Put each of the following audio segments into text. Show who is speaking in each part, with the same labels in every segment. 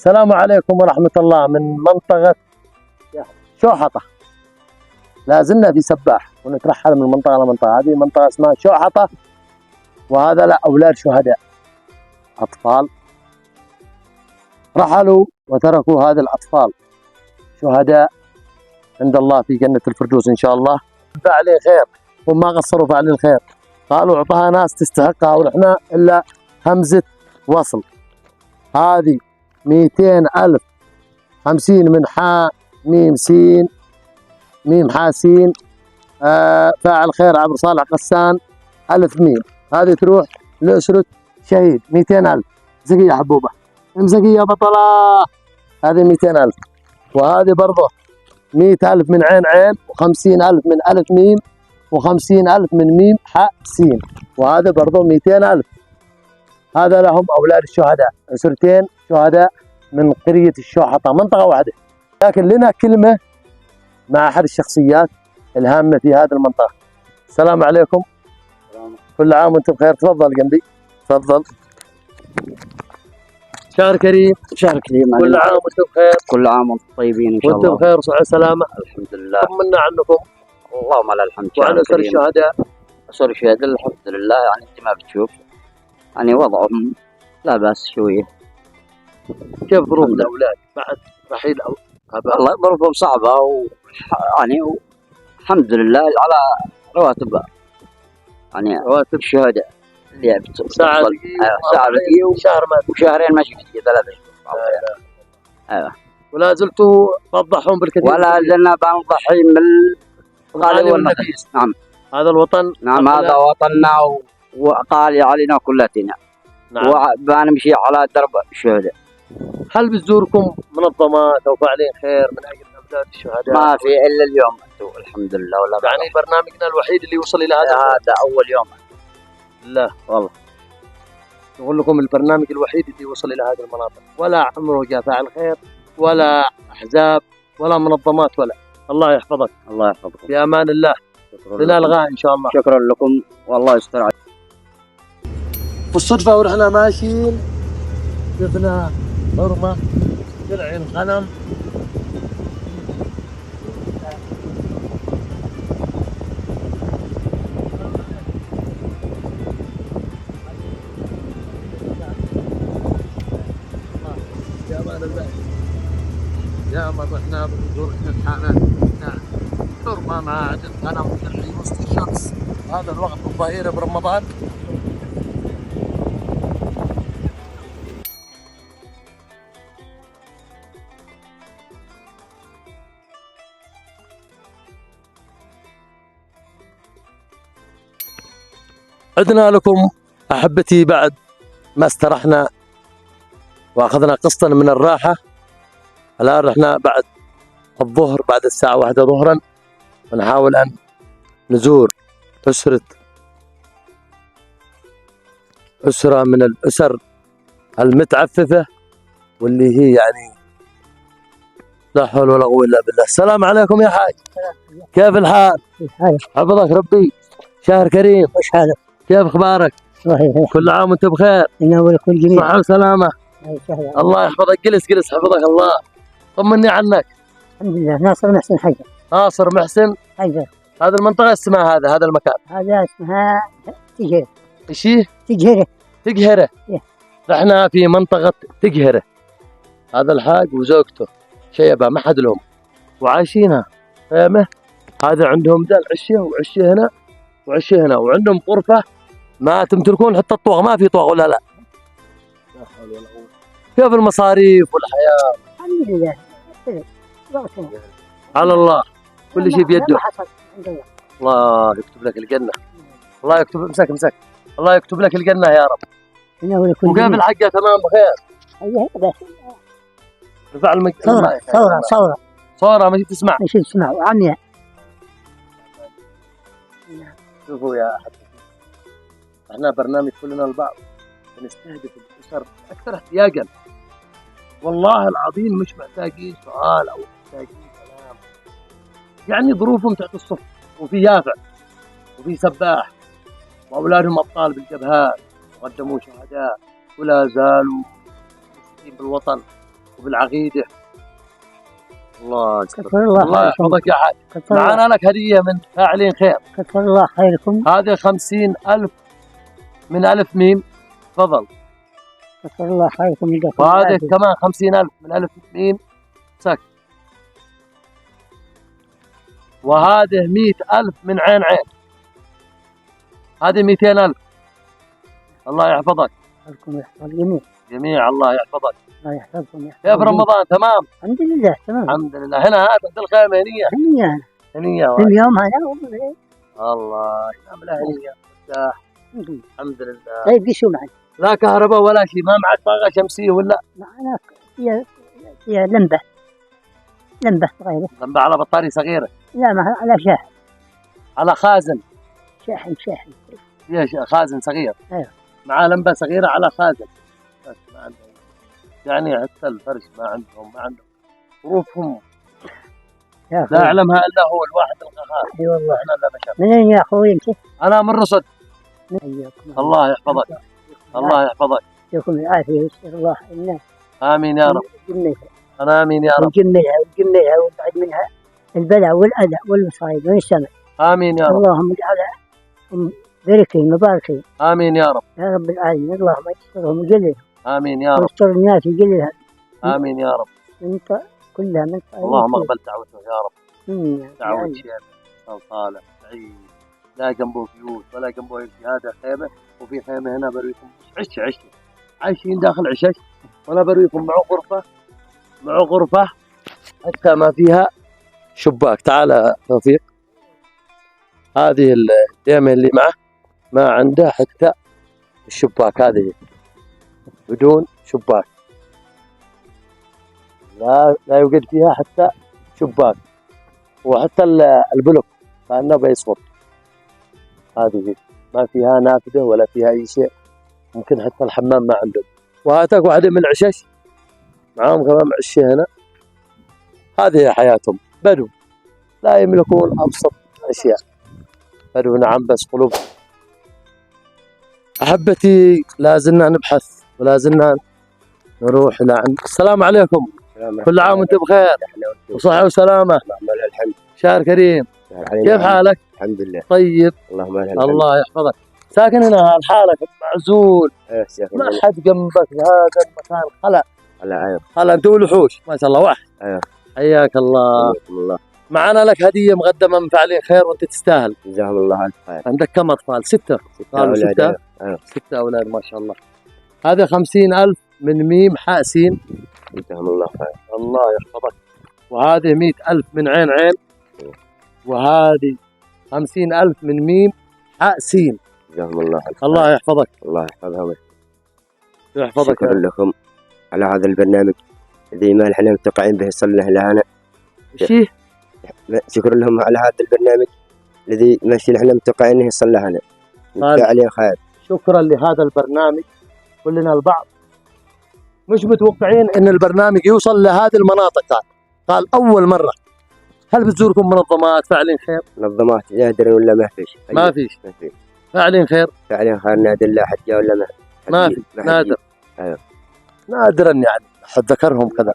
Speaker 1: السلام عليكم ورحمة الله من منطقة شوحطة. لا زلنا في سباح ونترحل من منطقة لمنطقة. هذه منطقة اسمها شوحطة، وهذا لا أولاد شهداء أطفال رحلوا وتركوا هذه الأطفال شهداء عند الله في جنة الفردوس إن شاء الله. فعليه خير وما قصروا فعل الخير، قالوا اعطاها ناس تستحقها ونحن إلا همزة وصل. هذه 200,000 50 من حاء ميم سين ميم حاء سين فاعل خير عبد صالح قسان 1000 ميم. هذه تروح لأسرة شهيد 200,000. امسكي يا حبوبة، امسكي يا بطلة. هذه 200,000، وهذه برضه 100,000 من عين عين، و50,000 من ألف ميم، و50,000 من ميم حاء سين، وهذا برضه 200,000. هذا لهم أولاد الشهداء، أسرتين شهداء من قرية الشوحطة، منطقة واحدة. لكن لنا كلمة مع أحد الشخصيات الهامة في هذه المنطقة. السلام عليكم. كل عام وأنتم بخير. تفضل جنبي، تفضل. شهر كريم.
Speaker 2: شهر كريم،
Speaker 1: كل عام وأنتم بخير.
Speaker 2: كل عام وانتم طيبين ان شاء الله.
Speaker 1: وأنتم بخير وصحة وسلامة.
Speaker 2: الحمد لله.
Speaker 1: طمنا عنكم
Speaker 2: اللهم لك الحمد.
Speaker 1: وعن أسر الشهداء.
Speaker 2: أسر الشهداء الحمد لله، يعني انت ما بتشوف يعني وضعهم لا بأس شوية.
Speaker 1: كيف ظروف الأولاد بعد رحيل
Speaker 2: والله ظروفهم صعبة يعني الحمد لله على رواتب، يعني رواتب الشهداء اللي
Speaker 1: ساعة
Speaker 2: دقيقة
Speaker 1: وشهر
Speaker 2: وشهرين ماشي دقيقة 3 شهور. ايوه.
Speaker 1: ولا زلتوا تضحون بالكثير.
Speaker 2: ولا زلنا بنضحي من الغالي والنفيس. نعم.
Speaker 1: هذا الوطن.
Speaker 2: نعم هذا وطننا وغالي علينا كلاتنا.
Speaker 1: نعم.
Speaker 2: وبنمشي على درب الشهداء.
Speaker 1: هل بتزوركم منظمات او فاعلين خير من اجل اولاد الشهداء؟
Speaker 2: ما في الا اليوم انتم الحمد لله. ولا
Speaker 1: يعني برنامجنا الوحيد اللي يوصل الى
Speaker 2: هذا اول يوم.
Speaker 1: لا والله نقول لكم البرنامج الوحيد اللي يوصل الى هذه المناطق، ولا عمره جاء فاعل خير ولا احزاب ولا منظمات ولا. الله يحفظك.
Speaker 2: الله يحفظكم.
Speaker 1: في امان الله. لنا الغاء ان شاء الله.
Speaker 2: شكرا لكم والله يستر عليكم.
Speaker 1: بالصدفه ونحن ماشيين شفنا حرمه ترعي الغنم. يا امان الله يا ما رحنا بنزور الحانات حرمه مع عدد غنم ترعي وسط الشمس. هذا الوقت الظهيره برمضان. عدنا لكم أحبتي بعد ما استرحنا وأخذنا قسطا من الراحة. الآن رحنا بعد الظهر، بعد الساعة 1 ظهرا، ونحاول أن نزور أسرة من الأسر المتعففة، واللي هي يعني لا حول ولا قوة إلا بالله. السلام عليكم يا حاج، كيف الحال؟ حفظك ربي. شهر كريم.
Speaker 3: وش حالك؟
Speaker 1: كيف اخبارك؟
Speaker 3: صحيح.
Speaker 1: كل عام وانت بخير.
Speaker 3: انا ولكم جميعا.
Speaker 1: صحة وسلامة. الله يحفظك. جلس حفظك الله. طمني عنك.
Speaker 3: الحمد لله. ناصر محسن حجر.
Speaker 1: ناصر محسن
Speaker 3: حجر.
Speaker 1: هذه المنطقة اسمها هذا المكان.
Speaker 3: هذا اسمها تجهرة.
Speaker 1: ايشي؟
Speaker 3: تجهرة.
Speaker 1: تجهرة.
Speaker 3: إيه.
Speaker 1: رحنا في منطقة تجهرة. هذا الحاج وزوجته شيبة ما حد لهم وعايشينها خيمة. هذا عندهم ذا العشية وعشية هنا وعشية هنا، وعندهم غرفة ما تمتلكون حتى الطوغ، ما في طوغ ولا لا. لا حول ولا قوة. كيف المصاريف والحياة؟
Speaker 3: الحمد لله.
Speaker 1: على الله كل شيء بيده.
Speaker 3: حصل عند الله.
Speaker 1: الله يكتب لك الجنة. الله يكتب. امسك. الله يكتب لك الجنة يا رب.
Speaker 3: انا ولكم
Speaker 1: وكيف الحاجة؟ تمام بخير. رفع صورة ماشي تسمع.
Speaker 3: ماشي تسمع عمياء.
Speaker 1: شوفوا يا حبيبي، احنا برنامج كلنا البعض بنستهدف الاسر اكثر احتياجا. والله العظيم مش محتاجين سؤال او محتاجين كلام، يعني ظروفهم تحت الصفر، وفي يافع وفي سباح واولادهم ابطال بالجبهات وقدموا شهداء ولا زالوا مشركين بالوطن وبالعقيدة. الله
Speaker 3: كثر
Speaker 1: يستر.
Speaker 3: الله
Speaker 1: الله
Speaker 3: خيركم.
Speaker 1: يحفظك يا حاج.
Speaker 3: كثر الله-
Speaker 1: معانا لك هدية من فاعلين خير.
Speaker 3: كثر الله خيركم.
Speaker 1: هذه 50,000 من ألف ميم. تفضل.
Speaker 3: كثر الله خيركم. يديكم
Speaker 1: وهذه
Speaker 3: العافية.
Speaker 1: كمان 50,000 من ألف ميم سك. وهذه 100,000 من عين عين. هذه 200,000. الله يحفظك.
Speaker 3: يحفظكم ويحفظ الجميع.
Speaker 1: جميع الله يحفظك.
Speaker 3: الله يحفظكم ويحفظ
Speaker 1: كيف
Speaker 3: الجميع.
Speaker 1: رمضان تمام؟
Speaker 3: الحمد لله تمام.
Speaker 1: الحمد لله. هنا عند الخيمة هنية.
Speaker 3: هنيا
Speaker 1: هنية
Speaker 3: كل يوم هنا وبالليل.
Speaker 1: الله ينعم لها هنية. مرتاح.
Speaker 3: الحمد لله.
Speaker 1: الحمد لله.
Speaker 3: طيب شو معك؟
Speaker 1: لا كهرباء ولا شيء، ما معك طاقة شمسية ولا؟
Speaker 3: معنا فيها لمبة صغيرة.
Speaker 1: لمبة على بطارية صغيرة.
Speaker 3: لا ما على شاحن.
Speaker 1: على خازن.
Speaker 3: شاحن.
Speaker 1: فيها خازن صغير.
Speaker 3: أيوه.
Speaker 1: معاه لمبة صغيرة على خازن. بس ما عندهم. يعني حتى الفرش ما عندهم ظروفهم
Speaker 3: يا
Speaker 1: لا
Speaker 3: أخوي.
Speaker 1: يعلمها الا هو الواحد القهار.
Speaker 3: اي والله.
Speaker 1: احنا لا بشر.
Speaker 3: منين يا اخوي انت؟
Speaker 1: انا من رصد.
Speaker 3: حياكم
Speaker 1: الله يحفظك. الله يحفظك.
Speaker 3: يعطيكم العافية ويستر الله الناس.
Speaker 1: امين يا رب.
Speaker 3: ويجملها
Speaker 1: انا امين يا رب.
Speaker 3: ويجملها ويبعد منها البلاء والأذى والمصايب من السماء.
Speaker 1: امين يا رب.
Speaker 3: اللهم اجعلها بركين مباركين
Speaker 1: امين يا رب.
Speaker 3: يا رب العالمين. اللهم يسترهم ويجللهم
Speaker 1: امين يا رب.
Speaker 3: ويستر الناس ويجللها
Speaker 1: امين يا رب.
Speaker 3: من كلها من
Speaker 1: اللهم اقبل دعوته يا رب.
Speaker 3: من
Speaker 1: دعوة شيخ صالح سعيد، لا جنبه بيوت ولا جنبه شيء. هذا خيمة وفي خيمة هنا برويكم عش عايشين داخل عشش. وانا برويكم معه غرفة حتى ما فيها شباك. تعال يا توفيق. هذه الديمة اللي معه ما عنده حتى الشباك، هذه بدون شباك. لا يوجد فيها حتى شباك، وحتى البلوك كأنه بيسقط. هذه ما فيها نافذة ولا فيها أي شيء. ممكن حتى الحمام ما عندهم. وهاتك واحدة من العشش معاهم كمان عشة هنا. هذه حياتهم. بدو لا يملكون أبسط أشياء. بدو نعم بس قلوب. أحبتي لازلنا نبحث ولازلنا نروح إلى عند. السلام عليكم. كل عام وانتم بخير وصحة وسلامة.
Speaker 4: الحمد.
Speaker 1: شهر كريم. كيف حالك؟
Speaker 4: الحمد لله.
Speaker 1: طيب.
Speaker 4: اللهم لله الحمد.
Speaker 1: الله يحفظك. ساكن هنا لحالك معزول،
Speaker 4: ايه يا اخي.
Speaker 1: ما حد جنبك. هذا المكان خلا.
Speaker 4: ايوه.
Speaker 1: خلا انت والوحوش ما شاء الله واحد.
Speaker 4: ايوه.
Speaker 1: حياك الله.
Speaker 4: حياكم الله.
Speaker 1: معنا لك هدية مقدمة من فاعلين خير وانت تستاهل.
Speaker 4: جزاهم الله الف خير.
Speaker 1: عندك كم أطفال؟ 6. قالوا
Speaker 4: أولاد.
Speaker 1: 6.
Speaker 4: ايوه.
Speaker 1: 6 أولاد ما شاء الله. هذا 50,000 من ميم حاء سين.
Speaker 4: جزاهم الله خير.
Speaker 1: الله يحفظك. وهذه 100,000 من عين عين. وهذه 50,000 من ميم حاء سين.
Speaker 4: جزاهم الله الف.
Speaker 1: الله يحفظك.
Speaker 4: الله يحفظهم.
Speaker 1: يحفظك.
Speaker 4: شكرا لكم على هذا البرنامج الذي ما احنا متوقعين به يصل له لهنا.
Speaker 1: شيه.
Speaker 4: شكرا لهم على هذا البرنامج الذي ما احنا متوقعين انه يصل لهنا. عليه خير.
Speaker 1: شكرا لهذا البرنامج. كلنا البعض مش متوقعين ان البرنامج يوصل لهذه المناطق. قال اول مره. هل بتزوركم منظمات فاعلين خير؟
Speaker 4: منظمات نادر ولا ما فيش؟
Speaker 1: ما فيش.
Speaker 4: ما فيش.
Speaker 1: فاعلين خير؟
Speaker 4: فعليا خير نادر لا حجة ولا
Speaker 1: ما في. نادر.
Speaker 4: ايوه.
Speaker 1: نادرا يعني حد ذكرهم كذا.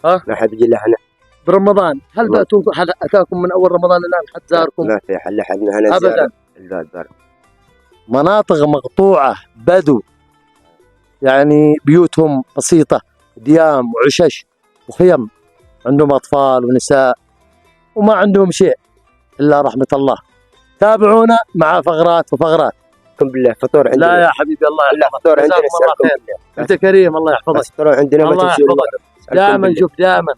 Speaker 1: ها؟
Speaker 4: ما حد يجي لهنا
Speaker 1: برمضان هل بأتوكم حد اتاكم من اول رمضان الان حد زاركم؟
Speaker 4: ما في حل حد هنا
Speaker 1: ابدا.
Speaker 4: الزار.
Speaker 1: مناطق مقطوعه بدو، يعني بيوتهم بسيطه، ديام وعشش وخيم، عندهم اطفال ونساء وما عندهم شيء الا رحمه الله. تابعونا مع فقرات وفقرات.
Speaker 4: قم بالله فطور عندنا.
Speaker 1: لا يا حبيبي الله
Speaker 4: لا
Speaker 1: يحفظك.
Speaker 4: فطور عندنا.
Speaker 1: جزاكم الله خير. انت كريم الله يحفظك.
Speaker 4: فطور عندنا ما
Speaker 1: الله
Speaker 4: تمشوا
Speaker 1: يحفظك. دائما شوف دائما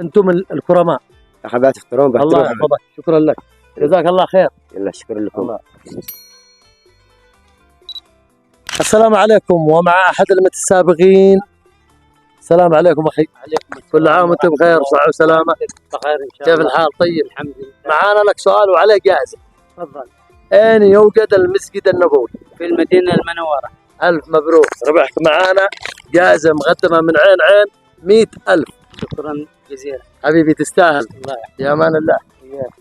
Speaker 1: انتم الكرماء.
Speaker 4: اخوات تفطرون
Speaker 1: الله يحفظك. شكرا لك. جزاك الله خير.
Speaker 4: يلا شكرا لكم.
Speaker 1: الله. السلام عليكم. ومع احد المتسابقين. السلام عليكم اخي. كل عام وانت بخير وصحه وسلامه.
Speaker 3: بخير ان شاء
Speaker 1: كيف الحال؟ طيب
Speaker 3: الحمد لله.
Speaker 1: معانا لك سؤال وعليه جائزه.
Speaker 3: تفضل.
Speaker 1: اين يوجد المسجد النبوي؟
Speaker 3: في المدينه المنوره.
Speaker 1: الف مبروك. ربحت معانا جائزه مقدمه من عين عين 100,000.
Speaker 3: شكرا جزيلا.
Speaker 1: حبيبي تستاهل.
Speaker 3: الله
Speaker 1: يا امان الله.
Speaker 3: يحييك.